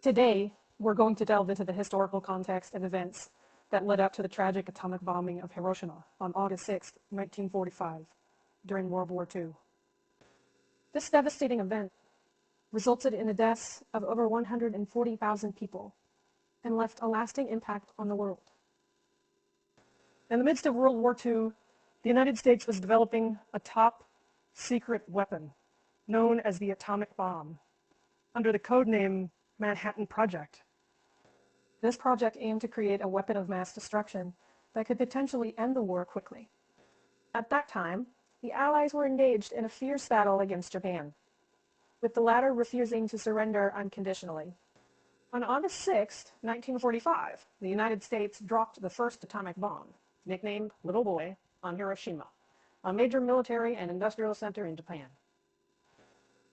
Today, we're going to delve into the historical context and events that led up to the tragic atomic bombing of Hiroshima on August 6, 1945, during World War II. This devastating event resulted in the deaths of over 140,000 people and left a lasting impact on the world. In the midst of World War II, the United States was developing a top-secret weapon known as the atomic bomb, under the code name Manhattan Project. This project aimed to create a weapon of mass destruction that could potentially end the war quickly. At that time, the Allies were engaged in a fierce battle against Japan, with the latter refusing to surrender unconditionally. On August 6, 1945, the United States dropped the first atomic bomb, nicknamed Little Boy, on Hiroshima, a major military and industrial center in Japan.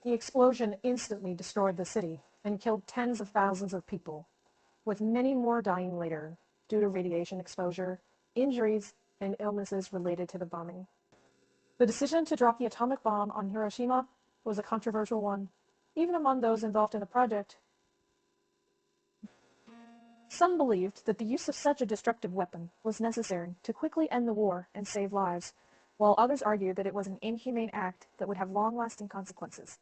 The explosion instantly destroyed the city and killed tens of thousands of people, with many more dying later due to radiation exposure, injuries, and illnesses related to the bombing. The decision to drop the atomic bomb on Hiroshima was a controversial one, even among those involved in the project. Some believed that the use of such a destructive weapon was necessary to quickly end the war and save lives, while others argued that it was an inhumane act that would have long-lasting consequences.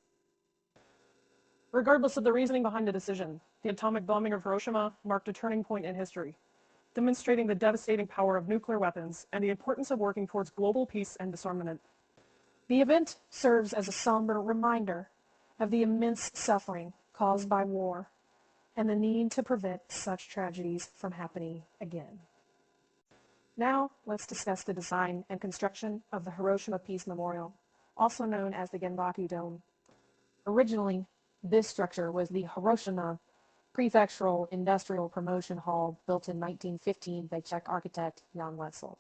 Regardless of the reasoning behind the decision, the atomic bombing of Hiroshima marked a turning point in history, demonstrating the devastating power of nuclear weapons and the importance of working towards global peace and disarmament. The event serves as a somber reminder of the immense suffering caused by war and the need to prevent such tragedies from happening again. Now, let's discuss the design and construction of the Hiroshima Peace Memorial, also known as the Genbaku Dome. Originally, this structure was the Hiroshima Prefectural Industrial Promotion Hall, built in 1915 by Czech architect Jan Wetzel.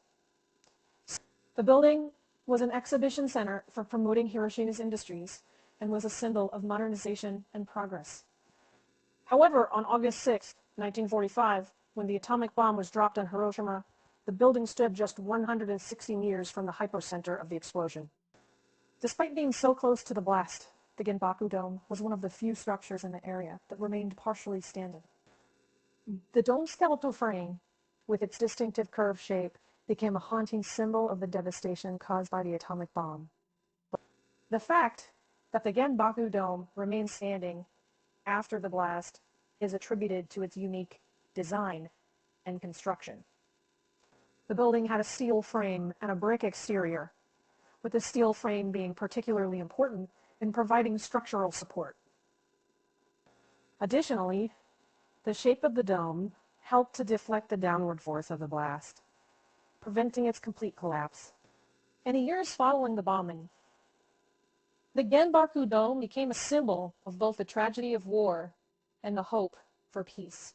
The building was an exhibition center for promoting Hiroshima's industries and was a symbol of modernization and progress. However, on August 6, 1945, when the atomic bomb was dropped on Hiroshima, the building stood just 160 meters from the hypocenter of the explosion. Despite being so close to the blast, the Genbaku Dome was one of the few structures in the area that remained partially standing. The dome's skeletal frame, with its distinctive curved shape, became a haunting symbol of the devastation caused by the atomic bomb. The fact that the Genbaku Dome remains standing after the blast is attributed to its unique design and construction. The building had a steel frame and a brick exterior, with the steel frame being particularly important in providing structural support. Additionally, the shape of the dome helped to deflect the downward force of the blast, preventing its complete collapse. In the years following the bombing, the Genbaku Dome became a symbol of both the tragedy of war and the hope for peace.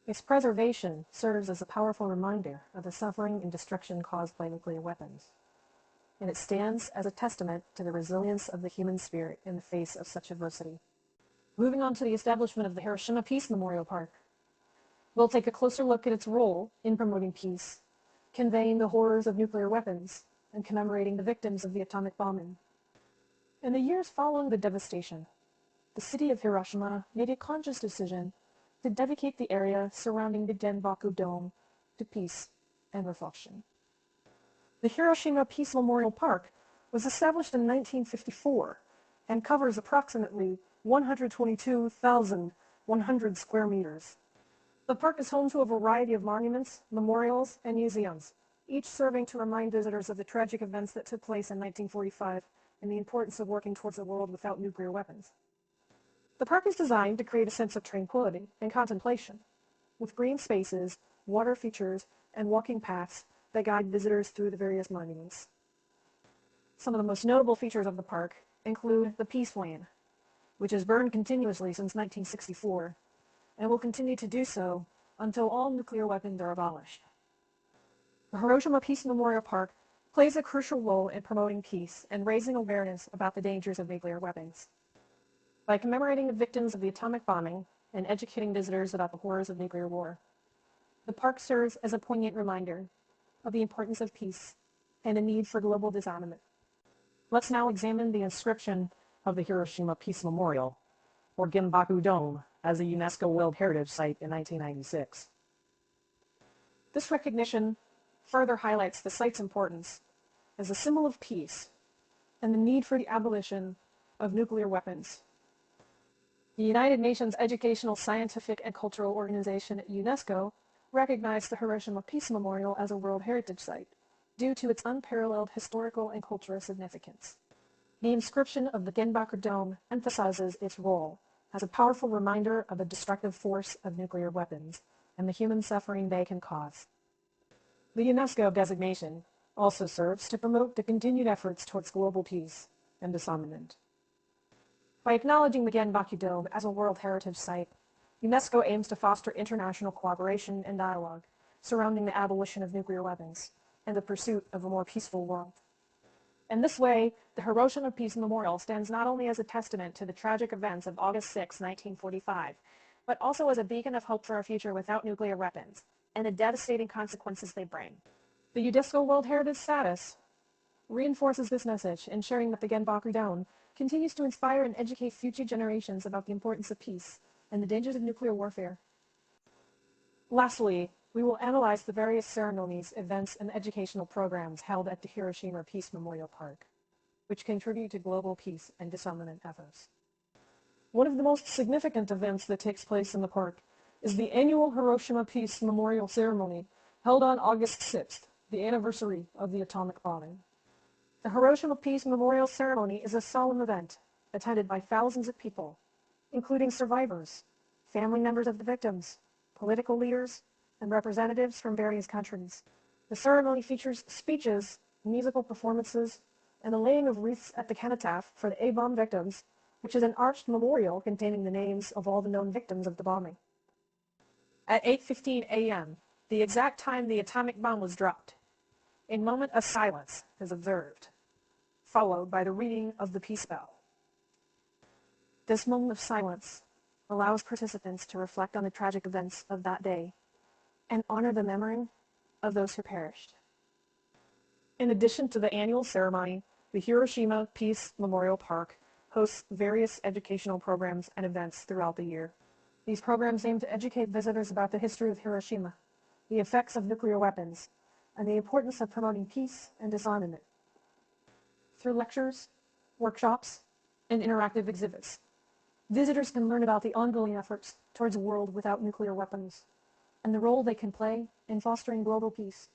Its preservation serves as a powerful reminder of the suffering and destruction caused by nuclear weapons, and it stands as a testament to the resilience of the human spirit in the face of such adversity. Moving on to the establishment of the Hiroshima Peace Memorial Park, we'll take a closer look at its role in promoting peace, conveying the horrors of nuclear weapons, and commemorating the victims of the atomic bombing. In the years following the devastation, the city of Hiroshima made a conscious decision to dedicate the area surrounding the Genbaku Dome to peace and reflection. The Hiroshima Peace Memorial Park was established in 1954 and covers approximately 122,100 square meters. The park is home to a variety of monuments, memorials, and museums, each serving to remind visitors of the tragic events that took place in 1945 and the importance of working towards a world without nuclear weapons. The park is designed to create a sense of tranquility and contemplation, with green spaces, water features, and walking paths that guide visitors through the various monuments. Some of the most notable features of the park include the Peace Flame, which has burned continuously since 1964 and will continue to do so until all nuclear weapons are abolished. The Hiroshima Peace Memorial Park plays a crucial role in promoting peace and raising awareness about the dangers of nuclear weapons. By commemorating the victims of the atomic bombing and educating visitors about the horrors of nuclear war, the park serves as a poignant reminder of the importance of peace and the need for global disarmament. Let's now examine the inscription of the Hiroshima Peace Memorial, or Genbaku Dome, as a UNESCO World Heritage Site in 1996. This recognition further highlights the site's importance as a symbol of peace and the need for the abolition of nuclear weapons. The United Nations Educational, Scientific, and Cultural Organization, UNESCO, recognized the Hiroshima Peace Memorial as a World Heritage Site due to its unparalleled historical and cultural significance. The inscription of the Genbaku Dome emphasizes its role as a powerful reminder of the destructive force of nuclear weapons and the human suffering they can cause. The UNESCO designation also serves to promote the continued efforts towards global peace and disarmament. By acknowledging the Genbaku Dome as a World Heritage Site, UNESCO aims to foster international cooperation and dialogue surrounding the abolition of nuclear weapons and the pursuit of a more peaceful world. In this way, the Hiroshima Peace Memorial stands not only as a testament to the tragic events of August 6, 1945, but also as a beacon of hope for a future without nuclear weapons and the devastating consequences they bring. The UNESCO World Heritage status reinforces this message, ensuring that the Genbaku Dome continues to inspire and educate future generations about the importance of peace and the dangers of nuclear warfare. Lastly, we will analyze the various ceremonies, events, and educational programs held at the Hiroshima Peace Memorial Park, which contribute to global peace and disarmament efforts. One of the most significant events that takes place in the park is the annual Hiroshima Peace Memorial Ceremony held on August 6th, the anniversary of the atomic bombing. The Hiroshima Peace Memorial Ceremony is a solemn event attended by thousands of people, including survivors, family members of the victims, political leaders, and representatives from various countries. The ceremony features speeches, musical performances, and the laying of wreaths at the cenotaph for the A-bomb victims, which is an arched memorial containing the names of all the known victims of the bombing. At 8:15 a.m., the exact time the atomic bomb was dropped, a moment of silence is observed, followed by the ringing of the peace bell. This moment of silence allows participants to reflect on the tragic events of that day and honor the memory of those who perished. In addition to the annual ceremony, the Hiroshima Peace Memorial Park hosts various educational programs and events throughout the year. These programs aim to educate visitors about the history of Hiroshima, the effects of nuclear weapons, and the importance of promoting peace and disarmament. Through lectures, workshops, and interactive exhibits, visitors can learn about the ongoing efforts towards a world without nuclear weapons and the role they can play in fostering global peace.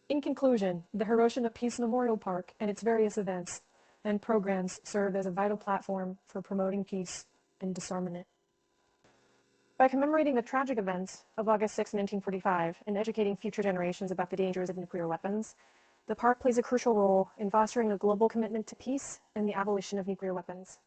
In conclusion, the Hiroshima Peace Memorial Park and its various events and programs serve as a vital platform for promoting peace and disarmament. By commemorating the tragic events of August 6, 1945, and educating future generations about the dangers of nuclear weapons, the park plays a crucial role in fostering a global commitment to peace and the abolition of nuclear weapons.